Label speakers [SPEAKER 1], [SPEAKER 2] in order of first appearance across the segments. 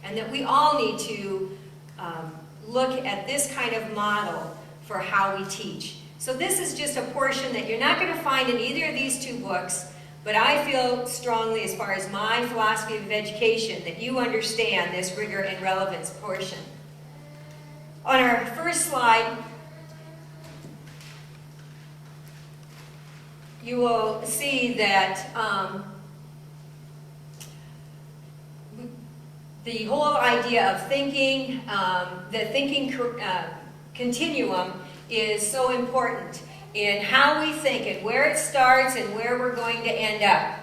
[SPEAKER 1] and that we all need to look at this kind of model for how we teach. So this is just a portion that you're not going to find in either of these two books, but I feel strongly, as far as my philosophy of education, that you understand this rigor and relevance portion. On our first slide, you will see that the whole idea of thinking, the thinking continuum is so important in how we think and where it starts and where we're going to end up.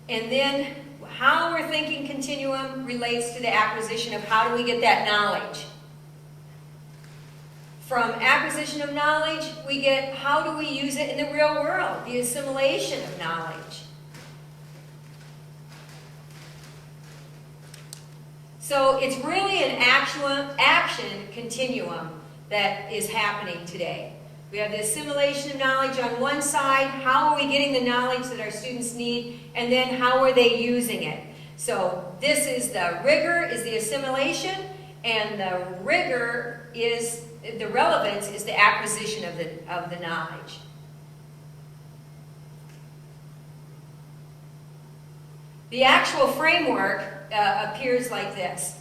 [SPEAKER 1] And then how we're thinking continuum relates to the acquisition of how do we get that knowledge. From acquisition of knowledge, we get how do we use it in the real world, the assimilation of knowledge. So it's really an action continuum that is happening today. We have the assimilation of knowledge on one side, how are we getting the knowledge that our students need, and then how are they using it. So this is the rigor, is the assimilation, and the rigor is, the relevance is the acquisition of the knowledge. The actual framework appears like this.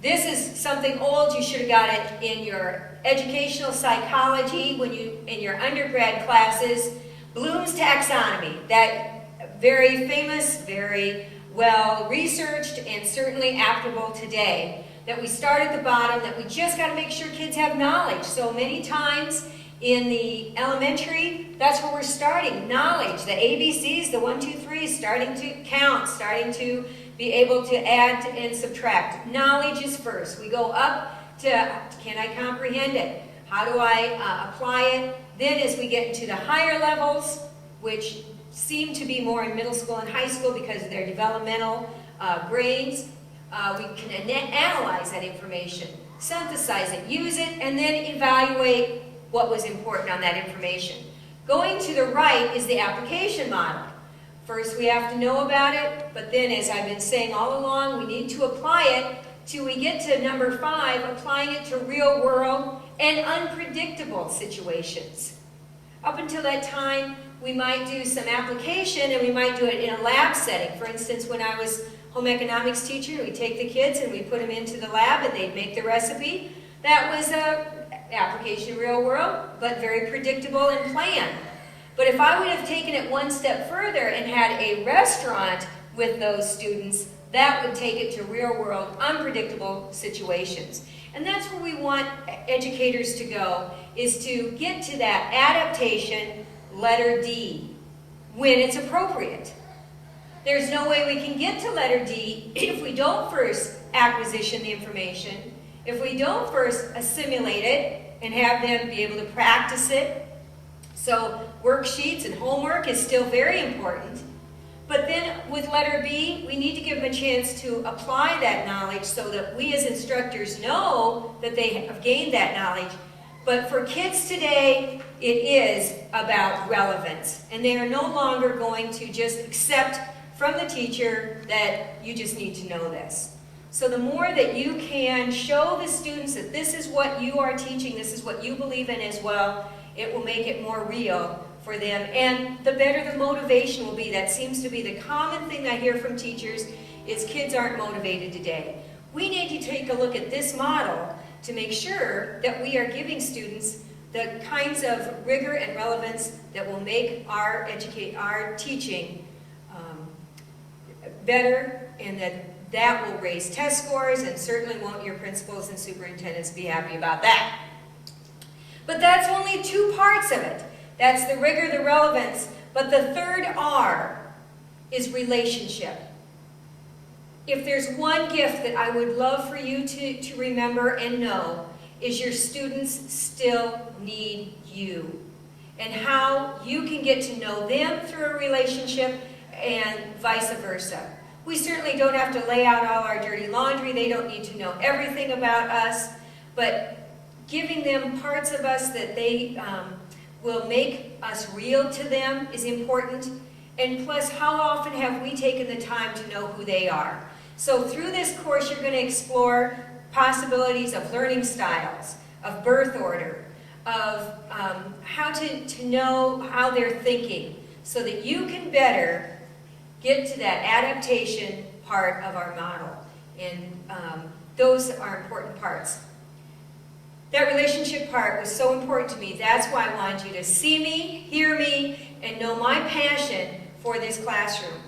[SPEAKER 1] This is something old. You should have got it in your educational psychology when you in your undergrad classes. Bloom's taxonomy, that very famous, very well researched, and certainly applicable today. That we start at the bottom, that we just got to make sure kids have knowledge. So many times in the elementary, that's where we're starting, knowledge, the ABCs, the 1, 2, 3, starting to count, starting to be able to add and subtract. Knowledge is first. We go up to, can I comprehend it? How do I apply it? Then as we get into the higher levels, which seem to be more in middle school and high school because of their developmental grades, we can analyze that information, synthesize it, use it, and then evaluate what was important on that information. Going to the right is the application model. First, we have to know about it, but then, as I've been saying all along, we need to apply it till we get to number 5, applying it to real world and unpredictable situations. Up until that time, we might do some application, and we might do it in a lab setting. For instance, when I was home economics teacher, we take the kids and we put them into the lab and they'd make the recipe. That was an application in real world, but very predictable and planned. But if I would have taken it one step further and had a restaurant with those students, that would take it to real world, unpredictable situations. And that's where we want educators to go, is to get to that adaptation, letter D, when it's appropriate. There's no way we can get to letter D if we don't first acquisition the information, if we don't first assimilate it and have them be able to practice it. So worksheets and homework is still very important. But then with letter B, we need to give them a chance to apply that knowledge so that we as instructors know that they have gained that knowledge. But for kids today, it is about relevance. And they are no longer going to just accept from the teacher that you just need to know this. So the more that you can show the students that this is what you are teaching, this is what you believe in as well, it will make it more real for them, and the better the motivation will be. That seems to be the common thing I hear from teachers, is kids aren't motivated today. We need to take a look at this model to make sure that we are giving students the kinds of rigor and relevance that will make our teaching better, and that will raise test scores, and certainly won't your principals and superintendents be happy about that. But that's only 2 parts of it. That's the rigor, the relevance. But the third R is relationship. If there's one gift that I would love for you to remember and know, is your students still need you. And how you can get to know them through a relationship and vice versa. We certainly don't have to lay out all our dirty laundry. They don't need to know everything about us. But giving them parts of us that they will make us real to them is important. And plus, how often have we taken the time to know who they are? So through this course, you're going to explore possibilities of learning styles, of birth order, of how to know how they're thinking, so that you can better get to that adaptation part of our model. And those are important parts. That relationship part was so important to me. That's why I wanted you to see me, hear me, and know my passion for this classroom.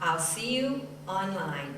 [SPEAKER 1] I'll see you online.